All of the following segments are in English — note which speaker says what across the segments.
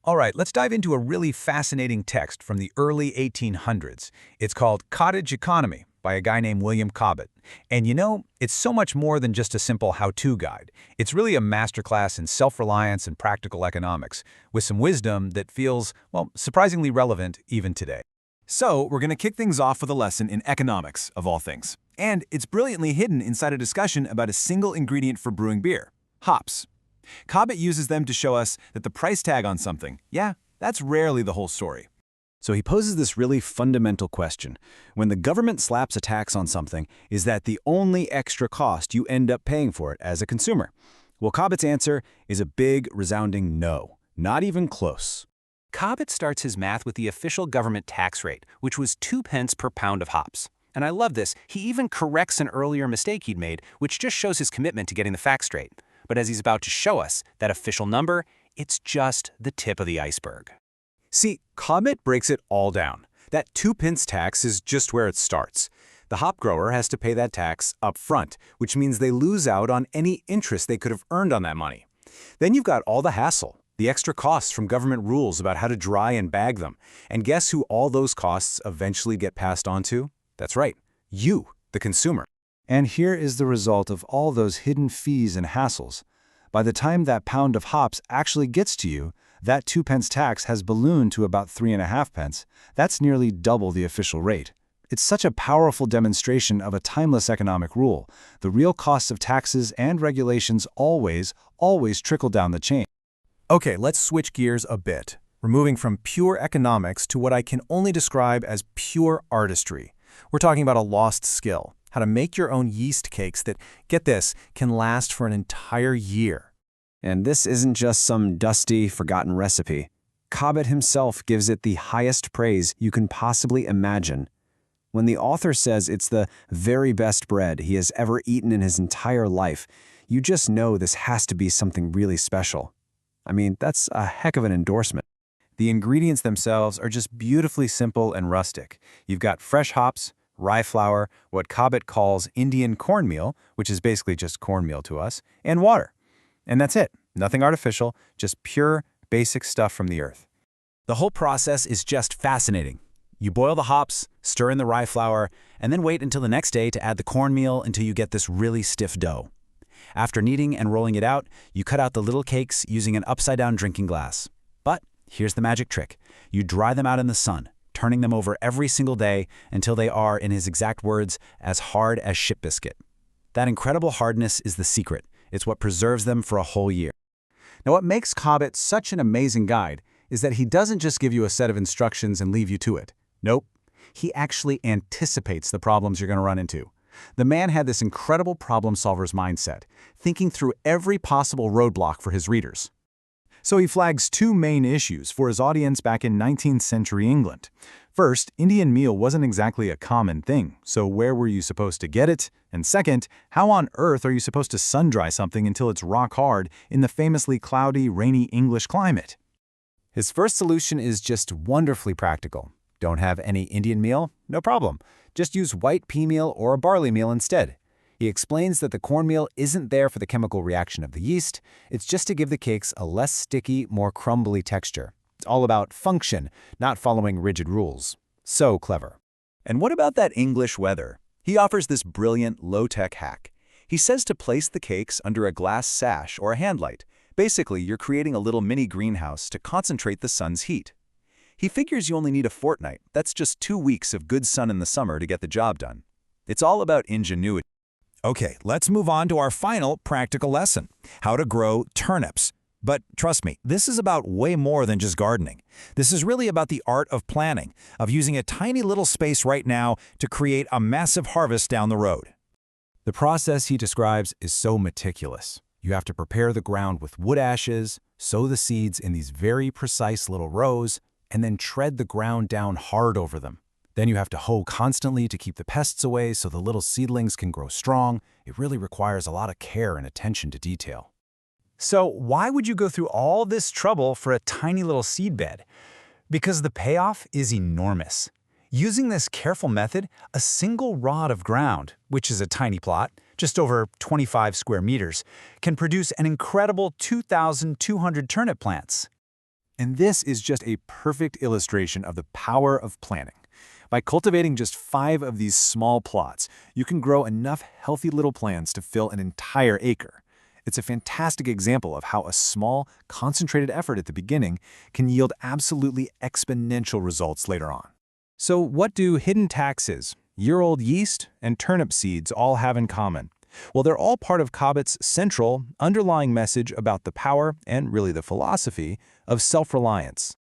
Speaker 1: All right, let's dive into a really fascinating text from the early 1800s. It's called Cottage Economy by a guy named William Cobbett. And you know, it's so much more than just a simple how-to guide. It's really a masterclass in self-reliance and practical economics, with some wisdom that feels, well, surprisingly relevant even today.
Speaker 2: So, we're going to kick things off with a lesson in economics, of all things. And it's brilliantly hidden inside a discussion about a single ingredient for brewing beer: hops. Cobbett uses them to show us that the price tag on something, yeah, that's rarely the whole story. So he poses this really fundamental question. When the government slaps a tax on something, is that the only extra cost you end up paying for it as a consumer? Well, Cobbett's answer is a big, resounding no. Not even close.
Speaker 3: Cobbett starts his math with the official government tax rate, which was 2 pence per pound of hops. And I love this, he even corrects an earlier mistake he'd made, which just shows his commitment to getting the facts straight. But as he's about to show us, that official number, it's just the tip of the iceberg.
Speaker 2: See, Cobbett breaks it all down. That 2 pence tax is just where it starts. The hop grower has to pay that tax up front, which means they lose out on any interest they could have earned on that money. Then you've got all the hassle, the extra costs from government rules about how to dry and bag them. And guess who all those costs eventually get passed on to? That's right, you, the consumer.
Speaker 4: And here is the result of all those hidden fees and hassles. By the time that pound of hops actually gets to you, that 2 pence tax has ballooned to about 3.5 pence. That's nearly double the official rate. It's such a powerful demonstration of a timeless economic rule. The real costs of taxes and regulations always trickle down the chain.
Speaker 5: Okay, let's switch gears a bit, moving from pure economics to what I can only describe as pure artistry. We're talking about a lost skill. How to make your own yeast cakes that, get this, can last for an entire year.
Speaker 6: And this isn't just some dusty, forgotten recipe. Cobbett himself gives it the highest praise you can possibly imagine. When the author says it's the very best bread he has ever eaten in his entire life, you just know this has to be something really special. I mean, that's a heck of an endorsement.
Speaker 1: The ingredients themselves are just beautifully simple and rustic. You've got fresh hops, rye flour, what Cobbett calls Indian cornmeal, which is basically just cornmeal to us, and water. And that's it. Nothing artificial, just pure, basic stuff from the earth.
Speaker 2: The whole process is just fascinating. You boil the hops, stir in the rye flour, and then wait until the next day to add the cornmeal until you get this really stiff dough. After kneading and rolling it out, you cut out the little cakes using an upside-down drinking glass. But here's the magic trick. You dry them out in the sun, turning them over every single day until they are, in his exact words, as hard as ship biscuit. That incredible hardness is the secret. It's what preserves them for a whole year. Now, what makes Cobbett such an amazing guide is that he doesn't just give you a set of instructions and leave you to it. Nope. He actually anticipates the problems you're going to run into. The man had this incredible problem solver's mindset, thinking through every possible roadblock for his readers.
Speaker 5: So he flags two main issues for his audience back in 19th century England. First, Indian meal wasn't exactly a common thing, so where were you supposed to get it? And second, how on earth are you supposed to sun-dry something until it's rock hard in the famously cloudy, rainy English climate?
Speaker 1: His first solution is just wonderfully practical. Don't have any Indian meal? No problem. Just use white pea meal or a barley meal instead. He explains that the cornmeal isn't there for the chemical reaction of the yeast, it's just to give the cakes a less sticky, more crumbly texture. It's all about function, not following rigid rules. So clever.
Speaker 2: And what about that English weather? He offers this brilliant, low-tech hack. He says to place the cakes under a glass sash or a handlight. Basically, you're creating a little mini greenhouse to concentrate the sun's heat. He figures you only need a fortnight. That's just 2 weeks of good sun in the summer to get the job done. It's all about ingenuity.
Speaker 5: Okay, let's move on to our final practical lesson, how to grow turnips. But trust me, this is about way more than just gardening. This is really about the art of planning, of using a tiny little space right now to create a massive harvest down the road.
Speaker 1: The process he describes is so meticulous. You have to prepare the ground with wood ashes, sow the seeds in these very precise little rows, and then tread the ground down hard over them. Then you have to hoe constantly to keep the pests away so the little seedlings can grow strong. It really requires a lot of care and attention to detail.
Speaker 5: So why would you go through all this trouble for a tiny little seed bed? Because the payoff is enormous. Using this careful method, a single rod of ground, which is a tiny plot, just over 25 square meters, can produce an incredible 2,200 turnip plants. And this is just a perfect illustration of the power of planning. By cultivating just 5 of these small plots, you can grow enough healthy little plants to fill an entire acre. It's a fantastic example of how a small, concentrated effort at the beginning can yield absolutely exponential results later on.
Speaker 1: So what do hidden taxes, year-old yeast, and turnip seeds all have in common? Well, they're all part of Cobbett's central, underlying message about the power, and really the philosophy, of self-reliance.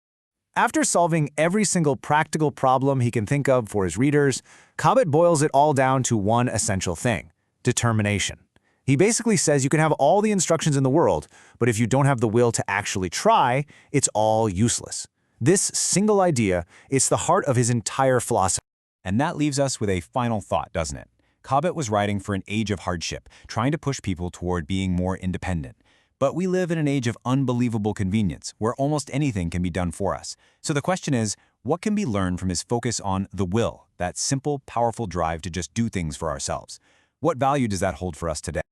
Speaker 1: After solving every single practical problem he can think of for his readers, Cobbett boils it all down to one essential thing: determination. He basically says you can have all the instructions in the world, but if you don't have the will to actually try, it's all useless. This single idea is the heart of his entire philosophy.
Speaker 2: And that leaves us with a final thought, doesn't it? Cobbett was writing for an age of hardship, trying to push people toward being more independent. But we live in an age of unbelievable convenience, where almost anything can be done for us. So the question is, what can be learned from his focus on the will, that simple, powerful drive to just do things for ourselves? What value does that hold for us today?